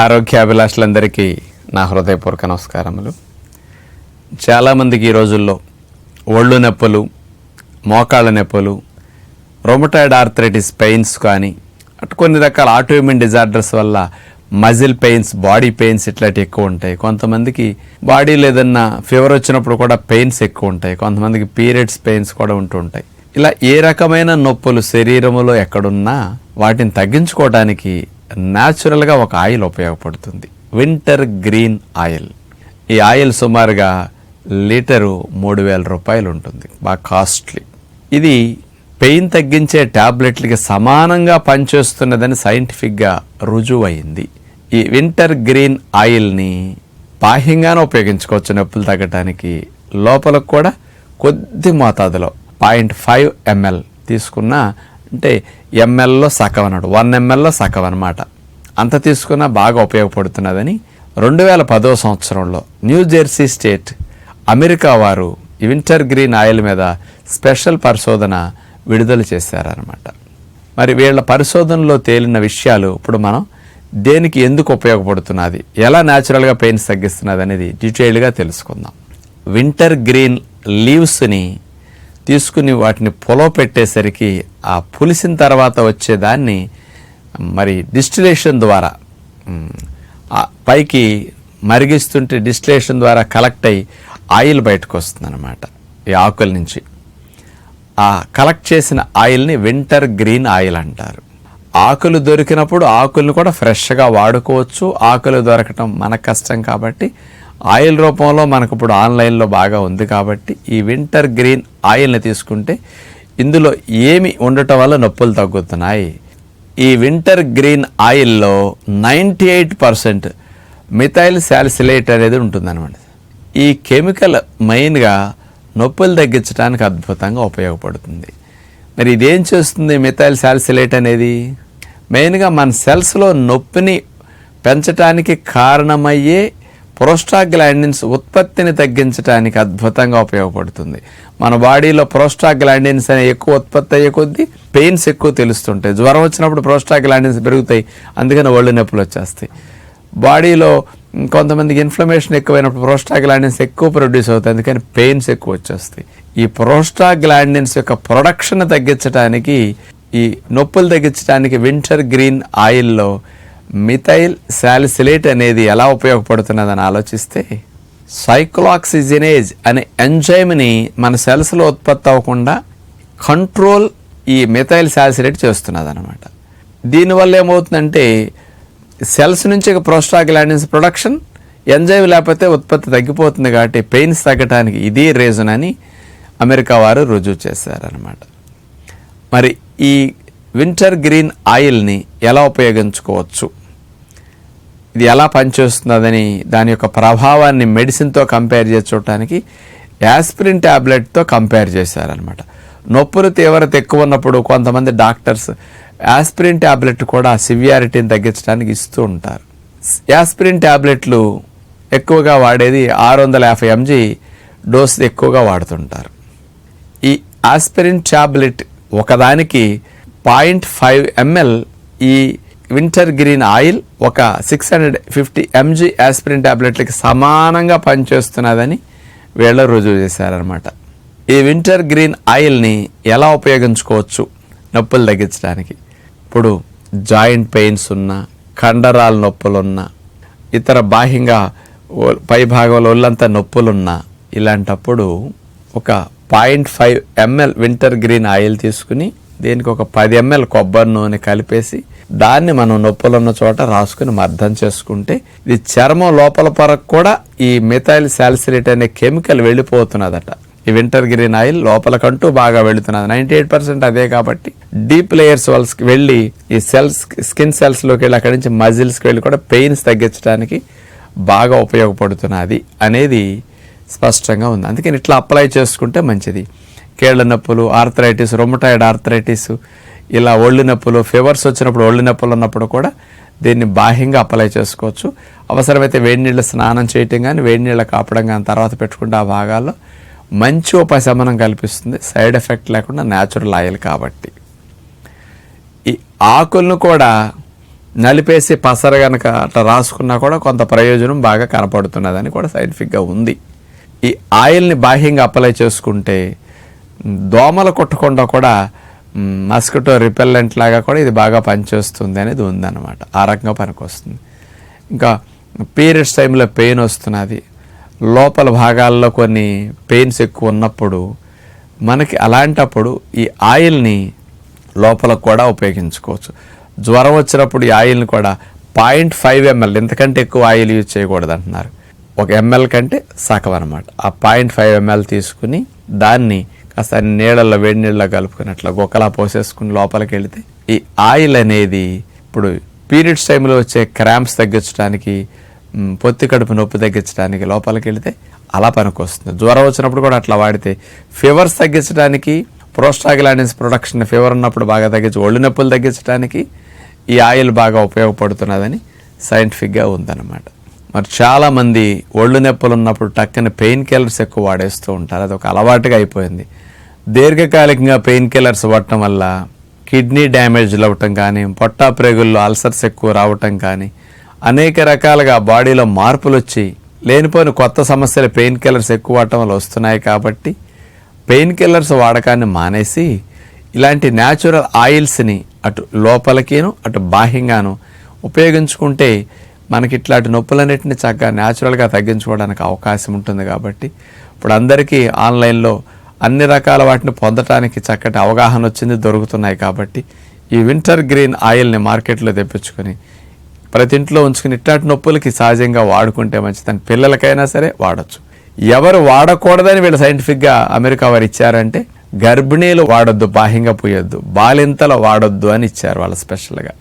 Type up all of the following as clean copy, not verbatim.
ఆరోగ్యాభిలాషులందరికీ నా హృదయపూర్వక నమస్కారములు. చాలామందికి ఈ రోజుల్లో ఒళ్ళు నొప్పులు, మోకాళ్ళ నొప్పులు, రొమటాయిడ్ ఆర్థరైటిస్ పెయిన్స్ కానీ అటు కొన్ని రకాల ఆటోఇమ్యూన్ డిజార్డర్స్ వల్ల మజిల్ పెయిన్స్, బాడీ పెయిన్స్ ఇట్లాంటివి ఎక్కువ ఉంటాయి. కొంతమందికి బాడీలో ఏదన్నా ఫీవర్ వచ్చినప్పుడు కూడా పెయిన్స్ ఎక్కువ ఉంటాయి. కొంతమందికి పీరియడ్స్ పెయిన్స్ కూడా ఉంటూ ఉంటాయి. ఇలా ఏ రకమైన నొప్పులు శరీరంలో ఎక్కడున్నా వాటిని తగ్గించుకోవడానికి న్యాచురల్గా ఒక ఆయిల్ ఉపయోగపడుతుంది, వింటర్ గ్రీన్ ఆయిల్. ఈ ఆయిల్ సుమారుగా లీటరు 3,000 రూపాయలు ఉంటుంది, బాగా కాస్ట్లీ. ఇది పెయిన్ తగ్గించే ట్యాబ్లెట్లకి సమానంగా పనిచేస్తున్నదని సైంటిఫిక్గా రుజువు అయింది. ఈ వింటర్ గ్రీన్ ఆయిల్ని బాహ్యంగానే ఉపయోగించుకోవచ్చు నొప్పులు తగ్గడానికి. లోపలకు కూడా కొద్ది మోతాదులో 0.5 ml తీసుకున్నా, అంటే ఎంఎల్లో సగం అన్నాడు, 1 mlలో సగం అనమాట, అంత తీసుకున్నా బాగా ఉపయోగపడుతున్నదని 2010వ సంవత్సరంలో న్యూ జెర్సీ స్టేట్ అమెరికా వారు ఈ వింటర్ గ్రీన్ ఆయిల్ మీద స్పెషల్ పరిశోధన విడుదల చేశారనమాట. మరి వీళ్ళ పరిశోధనలో తేలిన విషయాలు ఇప్పుడు మనం దేనికి ఎందుకు ఉపయోగపడుతున్నది, ఎలా న్యాచురల్గా పెయిన్స్ తగ్గిస్తున్నది అనేది డీటెయిల్డ్గా తెలుసుకుందాం. వింటర్ గ్రీన్ లీవ్స్ని తీసుకుని వాటిని పొలో పెట్టేసరికి ఆ పులిసిన తర్వాత వచ్చేదాన్ని మరి డిస్టిలేషన్ ద్వారా పైకి మరిగిస్తుంటే డిస్టిలేషన్ ద్వారా కలెక్ట్ అయ్యి ఆయిల్ బయటకు వస్తుంది అన్నమాట ఈ ఆకుల నుంచి. ఆ కలెక్ట్ చేసిన ఆయిల్ని వింటర్ గ్రీన్ ఆయిల్ అంటారు. ఆకులు దొరికినప్పుడు ఆకులను కూడా ఫ్రెష్గా వాడుకోవచ్చు. ఆకులు దొరకటం మనకు కష్టం కాబట్టి ఆయిల్ రూపంలో మనకు ఇప్పుడు ఆన్లైన్లో బాగా ఉంది కాబట్టి ఈ వింటర్ గ్రీన్ ఆయిల్ని తీసుకుంటే ఇందులో ఏమి ఉండటం వల్ల నొప్పులు తగ్గుతున్నాయి. ఈ వింటర్ గ్రీన్ ఆయిల్లో 98% మిథైల్ సాలిసిలేట్ అనేది ఉంటుందన్నమాట. ఈ కెమికల్ మెయిన్గా నొప్పులు తగ్గించడానికి అద్భుతంగా ఉపయోగపడుతుంది. మరి ఇదేం చేస్తుంది మిథైల్ సాలిసిలేట్ అనేది? మెయిన్గా మన సెల్స్లో నొప్పిని పెంచడానికి కారణమయ్యే ప్రోస్టాగ్లాండిన్స్ ఉత్పత్తిని తగ్గించడానికి అద్భుతంగా ఉపయోగపడుతుంది. మన బాడీలో ప్రోస్టాగ్లాండిన్స్ అనే ఎక్కువ ఉత్పత్తి అయ్యే కొద్దీ పెయిన్స్ ఎక్కువ తెలుస్తుంటాయి. జ్వరం వచ్చినప్పుడు ప్రోస్టాగ్లాండిన్స్ పెరుగుతాయి, అందుకని ఒళ్ళు నొప్పులు వచ్చేస్తాయి. బాడీలో కొంతమందికి ఇన్ఫ్లమేషన్ ఎక్కువైనప్పుడు ప్రోస్టాగ్లాండిన్స్ ఎక్కువ ప్రొడ్యూస్ అవుతాయి, అందుకని పెయిన్స్ ఎక్కువ వచ్చేస్తాయి. ఈ ప్రోస్టాగ్లాండిన్స్ యొక్క ప్రొడక్షన్ తగ్గించడానికి, ఈ నొప్పులు తగ్గించడానికి వింటర్ గ్రీన్ ఆయిల్లో మిథైల్ సాలిసిలేట్ అనేది ఎలా ఉపయోగపడుతున్నదని ఆలోచిస్తే, సైక్లోఆక్సిజనేజ్ అనే ఎంజైమ్ని మన సెల్స్లో ఉత్పత్తి అవ్వకుండా కంట్రోల్ ఈ మిథైల్ సాలిసిలేట్ చేస్తున్నది అనమాట. దీనివల్ల ఏమవుతుందంటే సెల్స్ నుంచి ప్రోస్టాగ్లాండిన్స్ ప్రొడక్షన్, ఎంజైమ్ లేకపోతే ఉత్పత్తి తగ్గిపోతుంది. కాబట్టి పెయిన్స్ తగ్గడానికి ఇదే రీజన్ అని అమెరికా వారు రుజువు చేశారనమాట. మరి ఈ వింటర్ గ్రీన్ ఆయిల్ని ఎలా ఉపయోగించుకోవచ్చు, ఇది ఎలా పనిచేస్తున్నదని దాని యొక్క ప్రభావాన్ని మెడిసిన్తో కంపేర్ చేసి చూడటానికి యాస్పిరిన్ ట్యాబ్లెట్తో కంపేర్ చేశారనమాట. నొప్పులు తీవ్రత ఎక్కువ ఉన్నప్పుడు కొంతమంది డాక్టర్స్ యాస్పిరిన్ ట్యాబ్లెట్ కూడా సివియారిటీని తగ్గించడానికి ఇస్తూ ఉంటారు. యాస్పిరిన్ ట్యాబ్లెట్లు ఎక్కువగా వాడేది 650 mg డోస్ ఎక్కువగా వాడుతుంటారు. ఈ యాస్పిరిన్ ట్యాబ్లెట్ ఒకదానికి 0.5 ml ఈ వింటర్ గ్రీన్ ఆయిల్ ఒక 650 mg యాస్పిరిన్ ట్యాబ్లెట్లకి సమానంగా పనిచేస్తున్నదని వీళ్ళు రుజువు చేశారనమాట. ఈ వింటర్ గ్రీన్ ఆయిల్ని ఎలా ఉపయోగించుకోవచ్చు నొప్పులు తగ్గించడానికి? ఇప్పుడు జాయింట్ పెయిన్స్ ఉన్నా, కండరాల నొప్పులున్నా, ఇతర బాహ్యంగా పై భాగంలో ఒళ్ళంతా నొప్పులున్నా, ఇలాంటప్పుడు ఒక 0.5 ml వింటర్ గ్రీన్ ఆయిల్ తీసుకుని దీనికి ఒక 10 ml కొబ్బరి నూనె కలిపేసి దాన్ని మనం నొప్పులున్న చోట రాసుకుని మర్దం చేసుకుంటే ఇది చర్మం లోపల పొరకు కూడా ఈ మిథైల్ సాలిసిలేట్ అనే కెమికల్ వెళ్ళిపోతున్నదట. ఈ వింటర్ గ్రీన్ ఆయిల్ లోపలకంటూ బాగా వెళుతున్నది. 98% అదే కాబట్టి డీప్ లేయర్స్ వాళ్ళకి వెళ్ళి ఈ సెల్స్, స్కిన్ సెల్స్లోకి వెళ్ళి అక్కడి నుంచి మజిల్స్కి వెళ్ళి కూడా పెయిన్స్ తగ్గించడానికి బాగా ఉపయోగపడుతున్నది అనేది స్పష్టంగా ఉంది. అందుకని ఇట్లా అప్లై చేసుకుంటే మంచిది. కీళ్ళ నొప్పులు, ఆర్థరైటిస్, రొమటాయిడ్ ఆర్థరైటిస్, ఇలా ఒళ్ళు నొప్పులు, ఫీవర్స్ వచ్చినప్పుడు, ఒళ్ళు నొప్పులు ఉన్నప్పుడు కూడా దీన్ని బాహ్యంగా అప్లై చేసుకోవచ్చు. అవసరమైతే వేడి నీళ్ళ స్నానం చేయటం కానీ, వేడి నీళ్ళ కాపడం కానీ తర్వాత పెట్టుకుంటే ఆ భాగాల్లో మంచి ఉపశమనం కల్పిస్తుంది, సైడ్ ఎఫెక్ట్ లేకుండా న్యాచురల్ ఆయిల్ కాబట్టి. ఈ ఆకులను కూడా నలిపేసి పసర కనుక అట్లా రాసుకున్నా కూడా కొంత ప్రయోజనం బాగా కనపడుతున్నదని కూడా సైంటిఫిక్గా ఉంది. ఈ ఆయిల్ని బాహ్యంగా అప్లై చేసుకుంటే దోమలు కొట్టకుండా కూడా మస్కిటో రిపెల్లెంట్ లాగా కూడా ఇది బాగా పనిచేస్తుంది అనేది ఉందన్నమాట. ఆ రకంగా పనికొస్తుంది. ఇంకా పీరియడ్స్ టైంలో పెయిన్ వస్తున్నది, లోపల భాగాల్లో కొన్ని పెయిన్స్ ఎక్కువ ఉన్నప్పుడు మనకి అలాంటప్పుడు ఈ ఆయిల్ని లోపలకు కూడా ఉపయోగించుకోవచ్చు. జ్వరం వచ్చినప్పుడు ఈ ఆయిల్ని కూడా 0.5 ml, ఇంతకంటే ఎక్కువ ఆయిల్ యూజ్ చేయకూడదు అంటున్నారు. 1 ml కంటే సగం అనమాట. ఆ 0.5 ml తీసుకుని దాన్ని కాస్త నీళ్ళల్లో వేడి నీళ్ళలో కలుపుకొని అట్లా గొక్కలా పోసేసుకుని లోపలికి వెళితే ఈ ఆయిల్ అనేది ఇప్పుడు పీరియడ్స్ టైంలో వచ్చే క్రాంప్స్ తగ్గించడానికి, పొత్తి కడుపు నొప్పి తగ్గించడానికి లోపలికి వెళితే అలా పనికొస్తుంది. జ్వరం వచ్చినప్పుడు కూడా అట్లా వాడితే ఫీవర్స్ తగ్గించడానికి, ప్రోస్టాగ్లాండిన్స్ ప్రొడక్షన్ ఫీవర్ ఉన్నప్పుడు బాగా తగ్గించి ఒళ్ళు నొప్పులు తగ్గించడానికి ఈ ఆయిల్ బాగా ఉపయోగపడుతున్నదని సైంటిఫిక్గా ఉందన్నమాట. మరి చాలామంది ఒళ్ళు నొప్పులు ఉన్నప్పుడు టక్కని పెయిన్ కిల్లర్స్ ఎక్కువ వాడేస్తూ ఉంటారు. అది ఒక అలవాటుగా అయిపోయింది. దీర్ఘకాలికంగా పెయిన్ కిల్లర్స్ వాడటం వల్ల కిడ్నీ డ్యామేజ్లు అవ్వటం కానీ, పొట్టా ప్రేగుల్లో అల్సర్స్ ఎక్కువ రావటం కానీ, అనేక రకాలుగా బాడీలో మార్పులు వచ్చి లేనిపోయిన కొత్త సమస్యలు పెయిన్ కిల్లర్స్ ఎక్కువ వాడటం వల్ల వస్తున్నాయి. కాబట్టి పెయిన్ కిల్లర్స్ వాడకాన్ని మానేసి ఇలాంటి న్యాచురల్ ఆయిల్స్ని అటు లోపలికిను అటు బాహ్యంగాను ఉపయోగించుకుంటే మనకి ఇట్లాంటి నొప్పులన్నింటినీ చక్కగా న్యాచురల్గా తగ్గించుకోవడానికి అవకాశం ఉంటుంది. కాబట్టి ఇప్పుడు అందరికీ ఆన్లైన్లో అన్ని రకాల వాటిని పొందటానికి చక్కటి అవగాహన వచ్చింది, దొరుకుతున్నాయి. కాబట్టి ఈ వింటర్ గ్రీన్ ఆయిల్ని మార్కెట్లో తెప్పించుకొని ప్రతి ఇంట్లో ఉంచుకుని ఇట్లాంటి నొప్పులకి సహజంగా వాడుకుంటే మంచిదని పిల్లలకైనా సరే వాడచ్చు. ఎవరు వాడకూడదని వీళ్ళు సైంటిఫిక్గా అమెరికా వారు ఇచ్చారంటే గర్భిణీలు వాడొద్దు, బాహ్యంగా పూయొద్దు, బాలింతలు వాడొద్దు అని ఇచ్చారు వాళ్ళు స్పెషల్గా.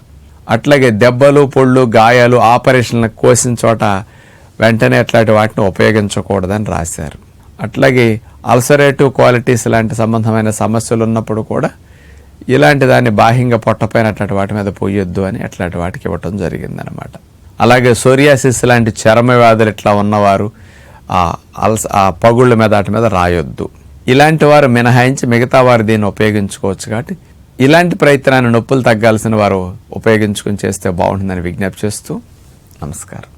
అట్లాగే దెబ్బలు, పొళ్ళు, గాయాలు, ఆపరేషన్లు కోసిన చోట వెంటనే అట్లాంటి వాటిని ఉపయోగించకూడదని రాశారు. అట్లాగే అల్సరేటివ్ క్వాలిటీస్ లాంటి సంబంధమైన సమస్యలు ఉన్నప్పుడు కూడా ఇలాంటి దాన్ని బాహ్యంగా పొట్టపైన అట్లాంటి వాటి మీద పోయొద్దు అని అట్లాంటి వాటికి ఇవ్వటం జరిగిందనమాట. అలాగే సోరియాసిస్ లాంటి చర్మ వ్యాధులు ఇట్లా ఉన్నవారు ఆ పగుళ్ళ మీద వాటి మీద రాయొద్దు. ఇలాంటి వారు మినహాయించి మిగతా వారు దీన్ని ఉపయోగించుకోవచ్చు. కాబట్టి ఇలాంటి ప్రయత్నాన్ని నొప్పులు తగ్గాల్సిన వారు ఉపయోగించుకుని చేస్తే బాగుంటుందని విజ్ఞప్తి చేస్తూ నమస్కారం.